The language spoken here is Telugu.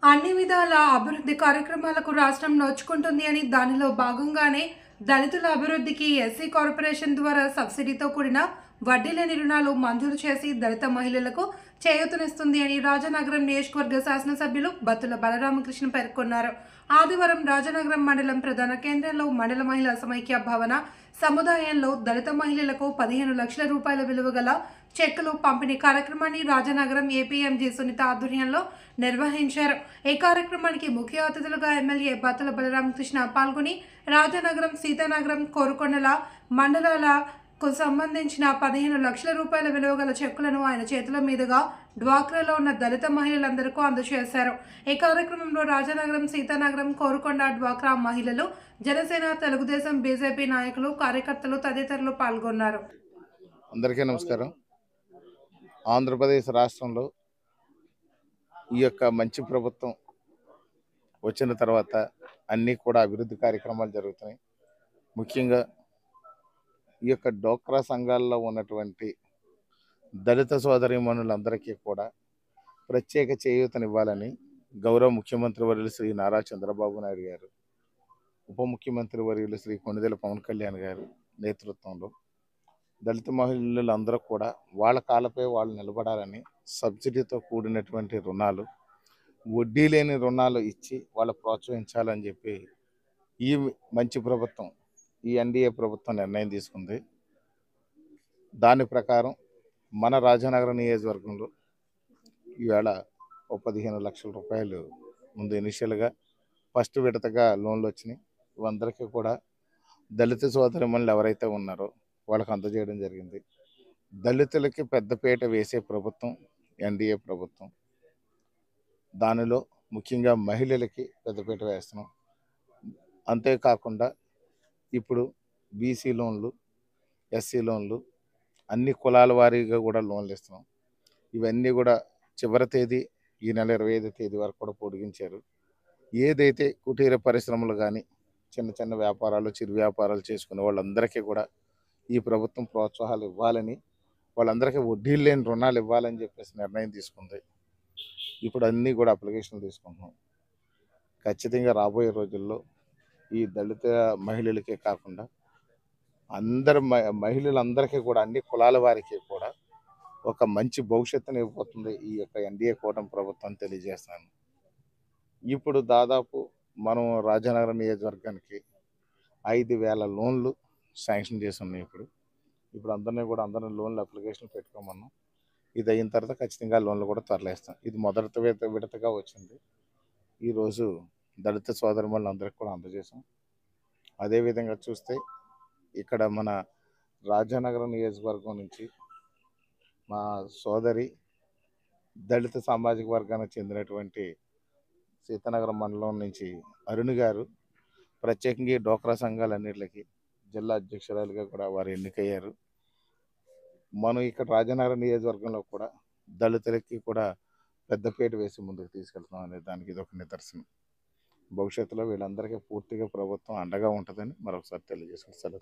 అన్ని విధాల అభివృద్ధి కార్యక్రమాలకు రాష్ట్రం నోచుకుంటుంది అని దానిలో భాగంగానే దళితుల అభివృద్ధికి ఎస్సీ కార్పొరేషన్ ద్వారా సబ్సిడీతో కూడిన వడ్డీ లేని రుణాలు మంజూరు చేసి దళిత మహిళలకు చేయూతనిస్తుంది అని రాజనగరం నియోజకవర్గ శాసనసభ్యులు బత్తుల బలరామకృష్ణ పేర్కొన్నారు. ఆదివారం రాజనగరం మండలం ప్రధాన కేంద్రంలో మండల మహిళా సమైక్య భవన సముదాయంలో దళిత మహిళలకు 15 లక్షల రూపాయల విలువ గల చెక్కులు పంపిణీ కార్యక్రమాన్ని రాజనగరం ఏపీఎంజీ సునీత ఆధ్వర్యంలో నిర్వహించారు. ఈ కార్యక్రమానికి ముఖ్య అతిథులుగా ఎమ్మెల్యే బత్తుల బలరామకృష్ణ పాల్గొని రాజనగరం, సీతానగరం, కోరుకొండల మండలాలకు సంబంధించిన 15 లక్షల రూపాయల విలువ గల చెక్కులను ఆయన చేతుల మీదుగా డ్వాక్రాలో ఉన్న దళిత మహిళలందరికీ అందజేశారు. ఈ కార్యక్రమంలో రాజనగరం, సీతానగరం, కోరుకొండ డ్వాక్రా మహిళలు, జనసేన, తెలుగుదేశం, బీజేపీ నాయకులు, కార్యకర్తలు తదితరులు పాల్గొన్నారు. అందరికీ నమస్కారం. ఆంధ్రప్రదేశ్ రాష్ట్రంలో ఈ యొక్క మంచి ప్రభుత్వం వచ్చిన తర్వాత అన్నీ కూడా అభివృద్ధి కార్యక్రమాలు జరుగుతున్నాయి. ముఖ్యంగా ఈ యొక్క డోక్రా సంఘాల్లో ఉన్నటువంటి దళిత సోదరీమణులందరికీ కూడా ప్రత్యేక చేయూతనివ్వాలని గౌరవ ముఖ్యమంత్రి వర్యులు శ్రీ నారా చంద్రబాబు నాయుడు గారు, ఉప ముఖ్యమంత్రి వర్యులు శ్రీ కొణిదెల పవన్ కళ్యాణ్ గారు నేతృత్వంలో దళిత మహిళలందరూ కూడా వాళ్ళ కాళ్ళపై వాళ్ళు నిలబడాలని సబ్సిడీతో కూడినటువంటి రుణాలు, వడ్డీ లేని రుణాలు ఇచ్చి వాళ్ళు ప్రోత్సహించాలని చెప్పి ఈ మంచి ప్రభుత్వం, ఈ ఎన్డీఏ ప్రభుత్వం నిర్ణయం తీసుకుంది. దాని ప్రకారం మన రాజనగరం నియోజకవర్గంలో ఈవేళ 15 లక్షల రూపాయలు ముందు ఇనిషియల్గా ఫస్ట్ విడతగా లోన్లు వచ్చినాయి. ఇవందరికీ కూడా దళిత సోదరిమణులు ఎవరైతే ఉన్నారో వాళ్ళకి అందజేయడం జరిగింది. దళితులకి పెద్దపీట వేసే ప్రభుత్వం ఎన్డీఏ ప్రభుత్వం. దానిలో ముఖ్యంగా మహిళలకి పెద్దపీట వేస్తున్నాం. అంతేకాకుండా ఇప్పుడు బీసీ లోన్లు, ఎస్సీ లోన్లు, అన్ని కులాల వారీగా కూడా లోన్లు ఇస్తున్నాం. ఇవన్నీ కూడా చివరి తేదీ ఈ నెల 25వ తేదీ వరకు కూడా పొడిగించారు. ఏదైతే కుటీర పరిశ్రమలు కానీ చిన్న చిన్న వ్యాపారాలు, చిరు వ్యాపారాలు చేసుకునే వాళ్ళందరికీ కూడా ఈ ప్రభుత్వం ప్రోత్సాహాలు ఇవ్వాలని, వాళ్ళందరికీ వడ్డీలు లేని రుణాలు ఇవ్వాలని చెప్పేసి నిర్ణయం తీసుకుంది. ఇప్పుడు అన్నీ కూడా అప్లికేషన్లు తీసుకుంటున్నాం. ఖచ్చితంగా రాబోయే రోజుల్లో ఈ దళిత మహిళలకే కాకుండా అందరు మహిళలందరికీ కూడా, అన్ని కులాల వారికి కూడా ఒక మంచి భవిష్యత్తుని ఇవ్వబోతుంది ఈ యొక్క ఎన్డీఏ కూటమి ప్రభుత్వం తెలియజేస్తాను. ఇప్పుడు దాదాపు మనం రాజనగరం నియోజకవర్గానికి 5,000 లోన్లు శాంక్షన్ చేసి ఉన్నాయి. ఇప్పుడు అందరినీ లోన్లు అప్లికేషన్లు పెట్టుకోమన్నాం. ఇది అయిన తర్వాత ఖచ్చితంగా లోన్లు కూడా తరలిస్తాం. ఇది మొదటి విడతగా వచ్చింది. ఈరోజు దళిత సోదరిమణులందరికీ కూడా అందజేసాం. అదేవిధంగా చూస్తే ఇక్కడ మన రాజనగరం నియోజకవర్గం నుంచి మా సోదరి దళిత సామాజిక వర్గానికి చెందినటువంటి సీతానగరం మండలం నుంచి అరుణ్ గారు ప్రత్యేకంగా ఈ డోక్రా సంఘాలన్నిటికీ జిల్లా అధ్యక్షురాలుగా కూడా వారు ఎన్నికయ్యారు. మనం ఇక్కడ రాజనగరం నియోజకవర్గంలో కూడా దళితులకి కూడా పెద్దపీట వేసి ముందుకు తీసుకెళ్తున్నాం అనే దానికి ఇది ఒక నిదర్శనం. భవిష్యత్తులో వీళ్ళందరికీ పూర్తిగా ప్రభుత్వం అండగా ఉంటుందని మరొకసారి తెలియజేసుకుంటాను.